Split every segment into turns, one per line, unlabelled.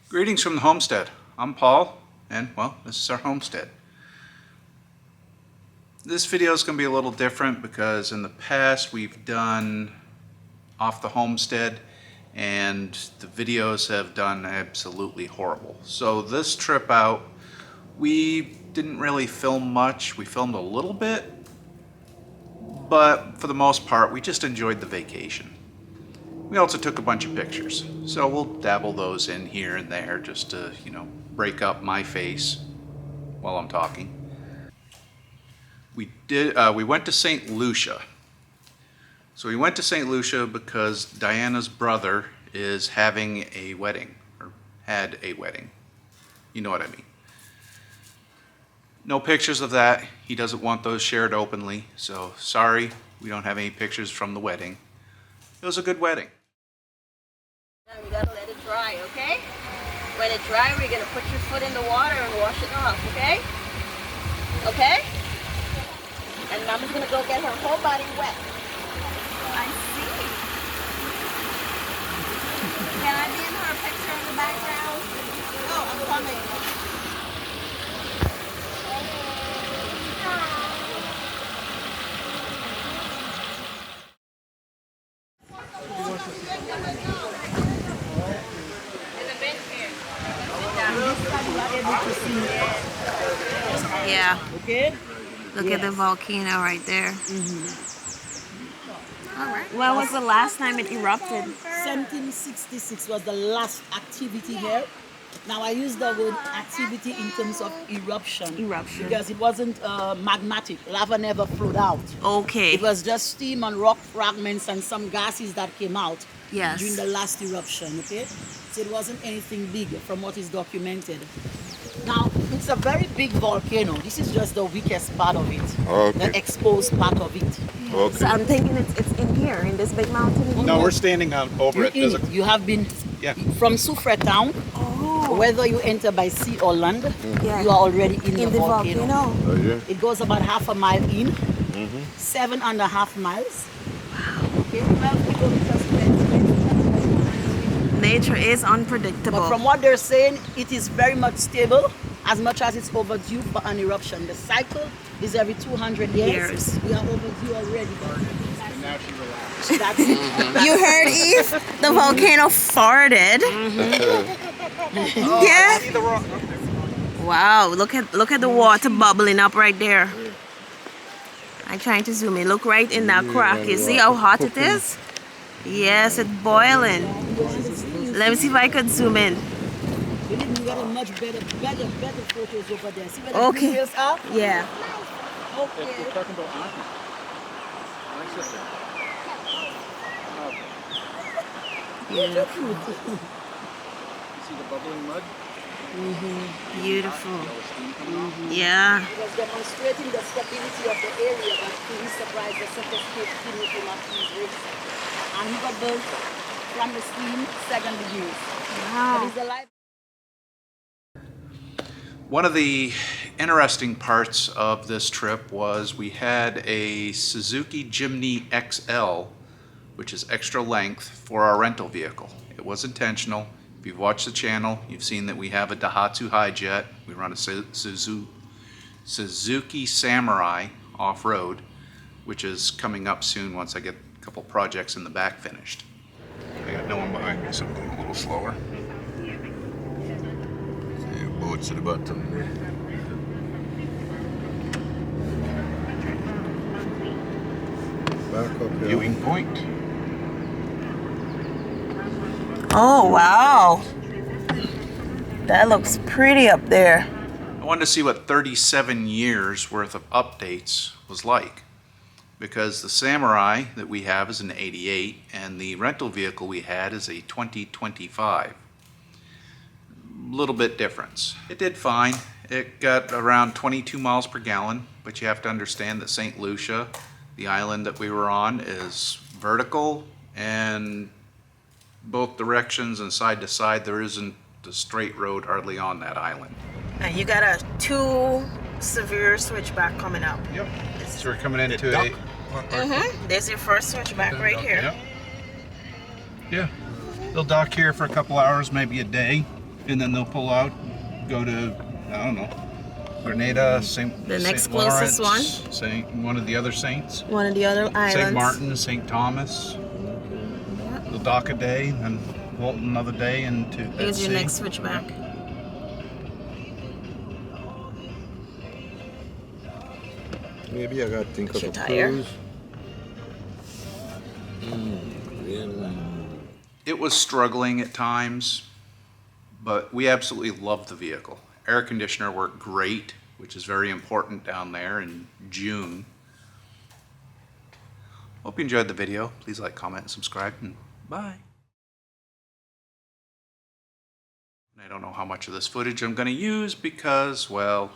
Greetings from the homestead. I'm Paul, and well, this is our homestead. This video is going to be a little different because in the past we've done off the homestead and the videos have done absolutely horrible. So this trip out, we didn't really film much. We filmed a little bit, but for the most part we just enjoyed the vacation. We also took a bunch of pictures, so we'll dabble those in here and there just to, break up my face while I'm talking. We went to St. Lucia. So we went to St. Lucia because Diana's brother is having a wedding, or had a wedding. You know what I mean. No pictures of that. He doesn't want those shared openly, so sorry, we don't have any pictures from the wedding. It was a good wedding.
Now we gotta let it dry, okay? When it dry, we're gonna put your foot in the water and wash it off, okay? Okay? And Mama's gonna go get her whole body wet. I see. Can I be in her picture in the background? Oh, I'm coming.
Yeah.
Okay.
Look at the volcano right there.
All right.
When was the last time it erupted?
1766 was the last activity here. Now I use the word activity in terms of eruption.
Eruption.
Because it wasn't magmatic. Lava never flowed out.
Okay.
It was just steam and rock fragments and some gases that came out
Yes.
during the last eruption, okay? So it wasn't anything big from what is documented. Now, it's a very big volcano. This is just the weakest part of it.
Okay.
The exposed part of it.
Okay.
So I'm thinking it's in here, in this big mountain. In
No,
here.
we're standing over it.
You're in it. You have been from Suffolk town.
Oh.
Whether you enter by sea or land,
Yeah.
you are already in the volcano.
Oh, yeah.
It goes about half a mile in, 7.5 miles. Okay, 12 kilometers length.
Nature is unpredictable.
But from what they're saying, it is very much stable, as much as it's overdue for an eruption. The cycle is every 200 years. We are overdue already.
And now she relaxed.
That's it.
You heard Eve? The volcano farted. Yeah.
See the rock?
Wow. Look at the water bubbling up right there. I'm trying to zoom in. Look right in that crack. You see how hot it is? Yes, it's boiling. Let me see if I could zoom in.
Believe me, you got a much better photos over there. See where the
Okay.
wheels are?
Yeah.
Okay.
We're talking about auntie. My sister.
Beautiful.
You see the bubbling mud?
Beautiful. Yeah.
It was demonstrating the stability of the area, but to his surprise, the surface came up his wrist. And he got built from the steam 2nd degrees.
Wow.
That is the life.
One of the interesting parts of this trip was we had a Suzuki Jimny XL, which is extra length, for our rental vehicle. It was intentional. If you've watched the channel, you've seen that we have a Daihatsu Hi-Jet. We run a Suzuki Samurai off-road, which is coming up soon once I get a couple projects in the back finished. I got no one behind me, so I'm going a little slower.
See, boats at the bottom. Back up here.
Viewing point.
Oh, wow. That looks pretty up there.
I wanted to see what 37 years worth of updates was like, because the Samurai that we have is an 88 and the rental vehicle we had is a 2025. Little bit difference. It did fine. It got around 22 miles per gallon, but you have to understand that St. Lucia, the island that we were on, is vertical and both directions and side to side. There isn't a straight road hardly on that island.
And you got a 2 severe switchback coming up.
Yep. So we're coming into a...
There's your first switchback right here.
Yep. Yeah. They'll dock here for a couple hours, maybe a day. and then they'll pull out, go to, I don't know, Grenada,
The next
St.
closest
Lawrence, one of the other saints,
One of the other islands.
St. Martin, St. Thomas. They'll dock a day and halt another day into at
Here's your
sea.
next switchback.
Maybe I gotta think of
Your
a
tire.
cruise. Really?
It was struggling at times, but we absolutely loved the vehicle. Air conditioner worked great, which is very important down there in June. Hope you enjoyed the video. Please like, comment, and subscribe, and bye. I don't know how much of this footage I'm going to use because, well,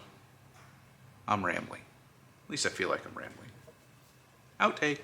I'm rambling. At least I feel like I'm rambling. Outtake.